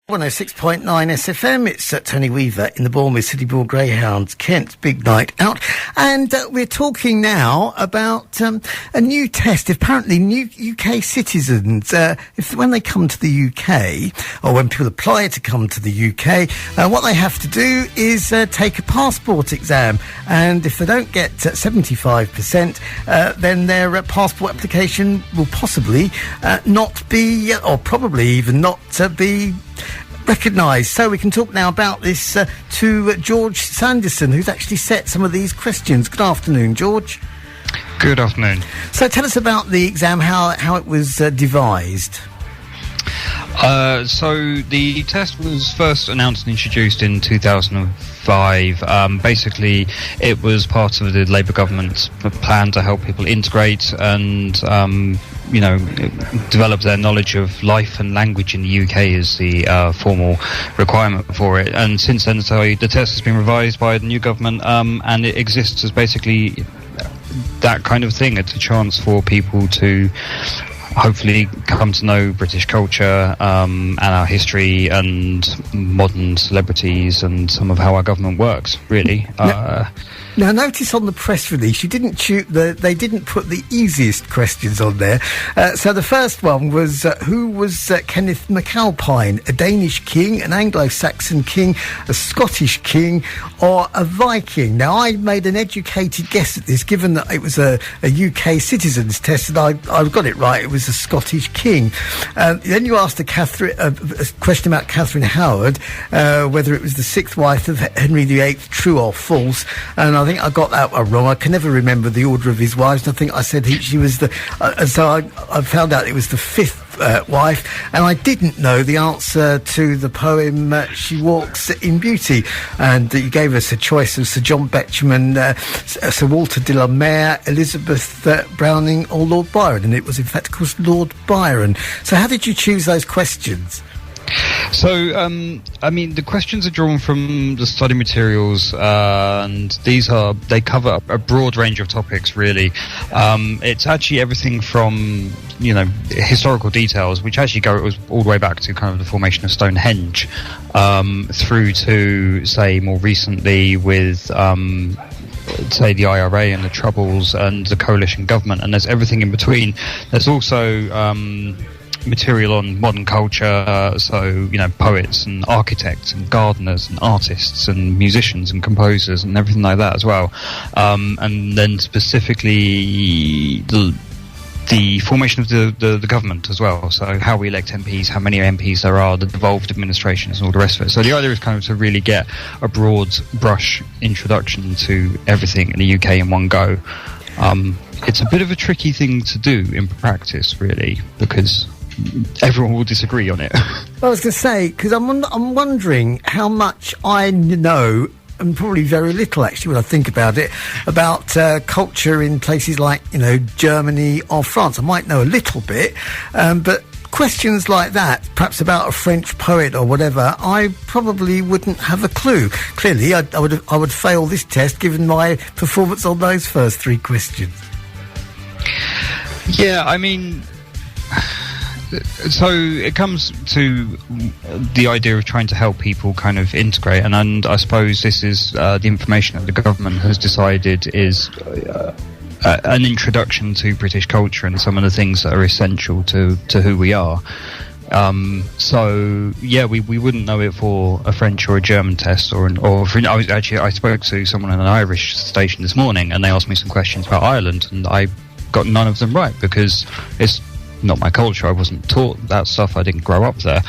106.9 SFM, it's Tony Weaver in the Bourne with Sittingbourne Greyhounds, Kent's big night out. And we're talking now about a new test. Apparently, new UK citizens, when they come to the UK, or when people apply to come to the UK, what they have to do is take a passport exam. And if they don't get 75%, then their passport application will possibly not be, or probably even not be recognised. So we can talk now about this to George Sanderson, who's actually set some of these questions. Good afternoon, George. Good afternoon. So tell us about the exam, how it was devised. So the test was first announced and introduced in 2005. Basically, it was part of the Labour government's plan to help people integrate and develop their knowledge of life and language in the UK is the formal requirement for it. And since then, so the test has been revised by the new government, and it exists as basically that kind of thing. It's a chance for people to hopefully come to know British culture and our history and modern celebrities and some of how our government works, really. Now, notice on the press release, they didn't put the easiest questions on there. So the first one was, who was Kenneth MacAlpine, a Danish king, an Anglo-Saxon king, a Scottish king, or a Viking? Now, I made an educated guess at this, given that it was a UK citizens test, and I got it right. It was a Scottish king. Then you asked a question about Catherine Howard, whether it was the sixth wife of Henry VIII, true or false, and I think I got that one wrong. I can never remember the order of his wives. I think I said she was the... so I found out it was the fifth wife, and I didn't know the answer to the poem She Walks in Beauty. And you gave us a choice of Sir John Betjeman, Sir Walter de la Mare, Elizabeth Browning, or Lord Byron. And it was, in fact, of course, Lord Byron. So how did you choose those questions? So, the questions are drawn from the study materials, and they cover a broad range of topics, really. It's actually everything from, historical details, which actually goes all the way back to kind of the formation of Stonehenge, through to, say, more recently with, say, the IRA and the Troubles and the coalition government, and there's everything in between. There's also material on modern culture, so poets and architects and gardeners and artists and musicians and composers and everything like that as well, and then specifically the formation of the government as well, so how we elect MPs, how many MPs there are, the devolved administrations and all the rest of it. So the idea is kind of to really get a broad brush introduction to everything in the UK in one go. It's a bit of a tricky thing to do in practice, really, because everyone will disagree on it. I was going to say, because I'm wondering how much I know, and probably very little actually when I think about it, about culture in places like, Germany or France. I might know a little bit, but questions like that, perhaps about a French poet or whatever, I probably wouldn't have a clue. Clearly, I would fail this test given my performance on those first three questions. Yeah, so it comes to the idea of trying to help people kind of integrate, and I suppose this is the information that the government has decided is an introduction to British culture and some of the things that are essential to who we are. So yeah, we wouldn't know it for a French or a German test, I spoke to someone in an Irish station this morning, and they asked me some questions about Ireland, and I got none of them right because it's not my culture. I wasn't taught that stuff. I didn't grow up there.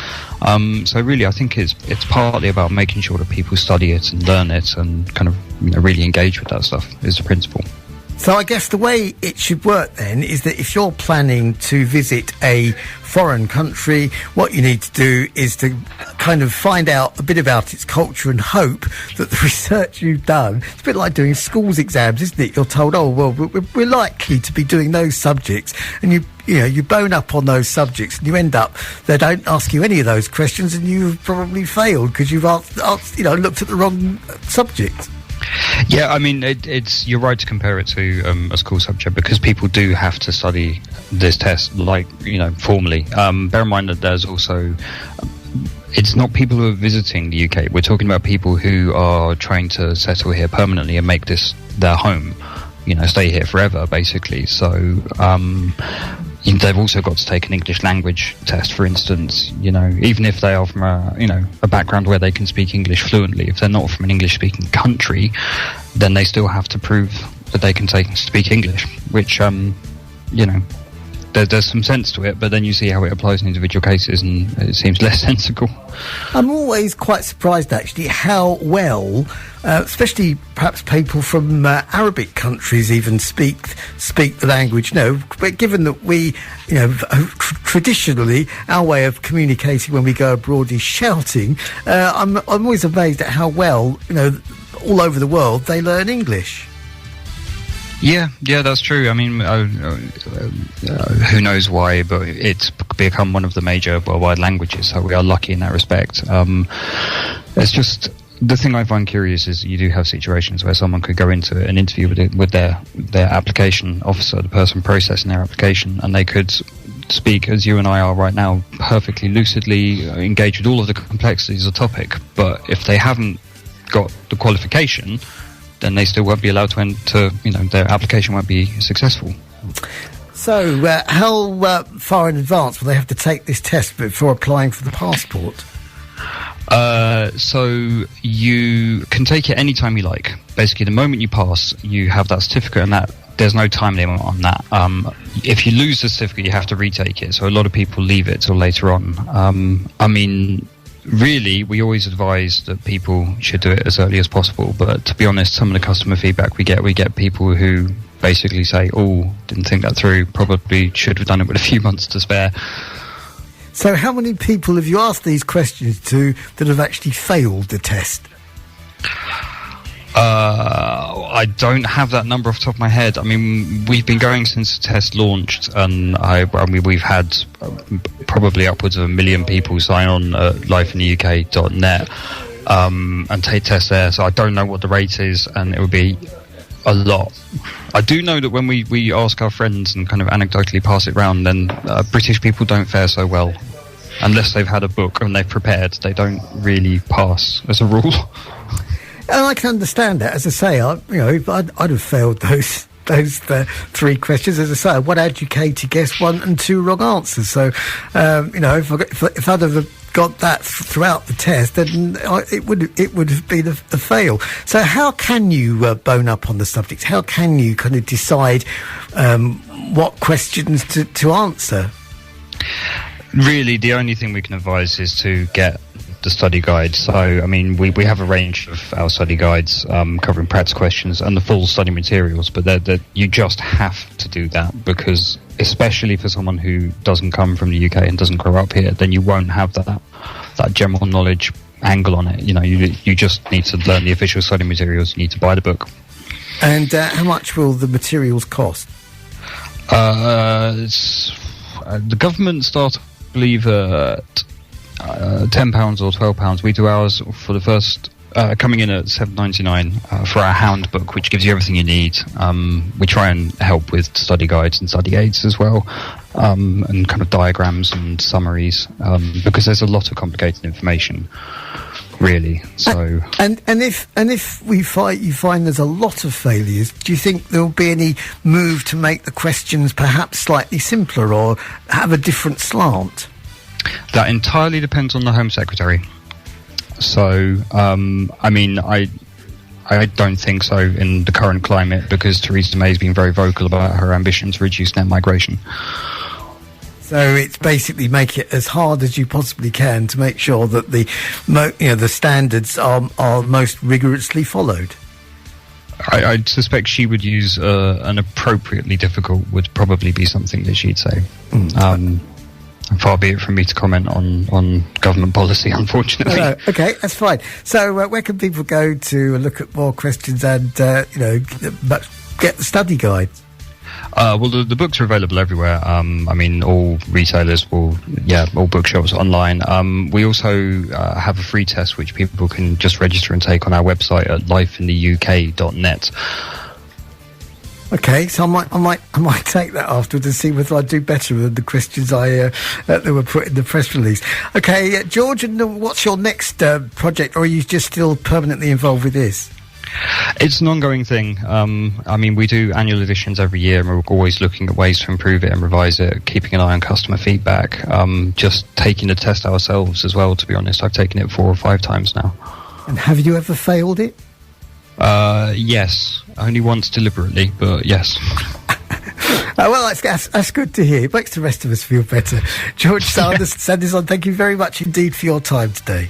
So really, I think it's partly about making sure that people study it and learn it and kind of really engage with that stuff is the principle. So I guess the way it should work then is that if you're planning to visit a foreign country, what you need to do is to kind of find out a bit about its culture and hope that the research you've done, it's a bit like doing schools exams, isn't it? You're told, oh, well, we're likely to be doing those subjects, and you bone up on those subjects, and you end up, they don't ask you any of those questions, and you've probably failed because you've looked at the wrong subject. Yeah, it's you're right to compare it to a school subject because people do have to study this test, formally. Bear in mind that there's also it's not people who are visiting the UK. We're talking about people who are trying to settle here permanently and make this their home. Stay here forever, basically. So they've also got to take an English language test, for instance. Even if they are from a background where they can speak English fluently, if they're not from an English-speaking country, then they still have to prove that they can speak English, which there's some sense to it, but then you see how it applies in individual cases, and it seems less sensible. I'm always quite surprised, actually, how well, especially perhaps people from Arabic countries even speak the language. But given that we, traditionally our way of communicating when we go abroad is shouting, I'm always amazed at how well, all over the world they learn English. Yeah, that's true. I mean, who knows why, but it's become one of the major worldwide languages, so we are lucky in that respect. It's just, the thing I find curious is you do have situations where someone could go into an interview with their application officer, the person processing their application, and they could speak, as you and I are right now, perfectly lucidly, engage with all of the complexities of the topic, but if they haven't got the qualification, then they still won't be allowed to enter, their application won't be successful. So, how far in advance will they have to take this test before applying for the passport? So you can take it any time you like. Basically, the moment you pass, you have that certificate, and that there's no time limit on that. If you lose the certificate, you have to retake it. So a lot of people leave it till later on. Really, we always advise that people should do it as early as possible, but to be honest, some of the customer feedback we get people who basically say, didn't think that through, probably should have done it with a few months to spare. So how many people have you asked these questions to that have actually failed the test? I don't have that number off the top of my head. I mean, we've been going since the test launched, and we've had probably upwards of 1 million people sign on at lifeintheuk.net and take tests there. So I don't know what the rate is, and it would be a lot. I do know that when we ask our friends and kind of anecdotally pass it round, then British people don't fare so well. Unless they've had a book and they've prepared, they don't really pass as a rule. And I can understand that. As I say, I'd have failed those 3 questions. As I say, I would educate to guess 1 and 2 wrong answers. So, if I'd have got that throughout the test, then it would have been a fail. So, how can you bone up on the subject? How can you kind of decide what questions to answer? Really, the only thing we can advise is to get the study guide. So, I mean, we have a range of our study guides covering practice questions and the full study materials, but you just have to do that, because especially for someone who doesn't come from the UK and doesn't grow up here, then you won't have that general knowledge angle on it. You just need to learn the official study materials. You need to buy the book. And how much will the materials cost? The government starts, I believe, at £10 or £12. We do ours for the first coming in at $7.99 for our hound book, which gives you everything you need. We try and help with study guides and study aids as well, and kind of diagrams and summaries, because there's a lot of complicated information, really. So and if you find there's a lot of failures, do you think there'll be any move to make the questions perhaps slightly simpler or have a different slant? That entirely depends on the Home Secretary. So, I don't think so in the current climate, because Theresa May's been very vocal about her ambition to reduce net migration. So it's basically make it as hard as you possibly can to make sure that the standards are most rigorously followed. I suspect she would use an appropriately difficult would probably be something that she'd say. Far be it from me to comment on government policy, unfortunately. No, okay, that's fine. So where can people go to look at more questions and get the study guide? Well, the books are available everywhere. All retailers all bookshops online. We also have a free test which people can just register and take on our website at lifeintheuk.net. Okay, so I might take that afterwards and see whether I do better than the questions that were put in the press release. Okay, George, and what's your next project, or are you just still permanently involved with this? It's an ongoing thing. I mean, we do annual editions every year, and we're always looking at ways to improve it and revise it, keeping an eye on customer feedback, just taking the test ourselves as well, to be honest. I've taken it 4 or 5 times now. And have you ever failed it? Yes. Only once deliberately, but yes. Well, that's good to hear. It makes the rest of us feel better. George Sanderson, thank you very much indeed for your time today.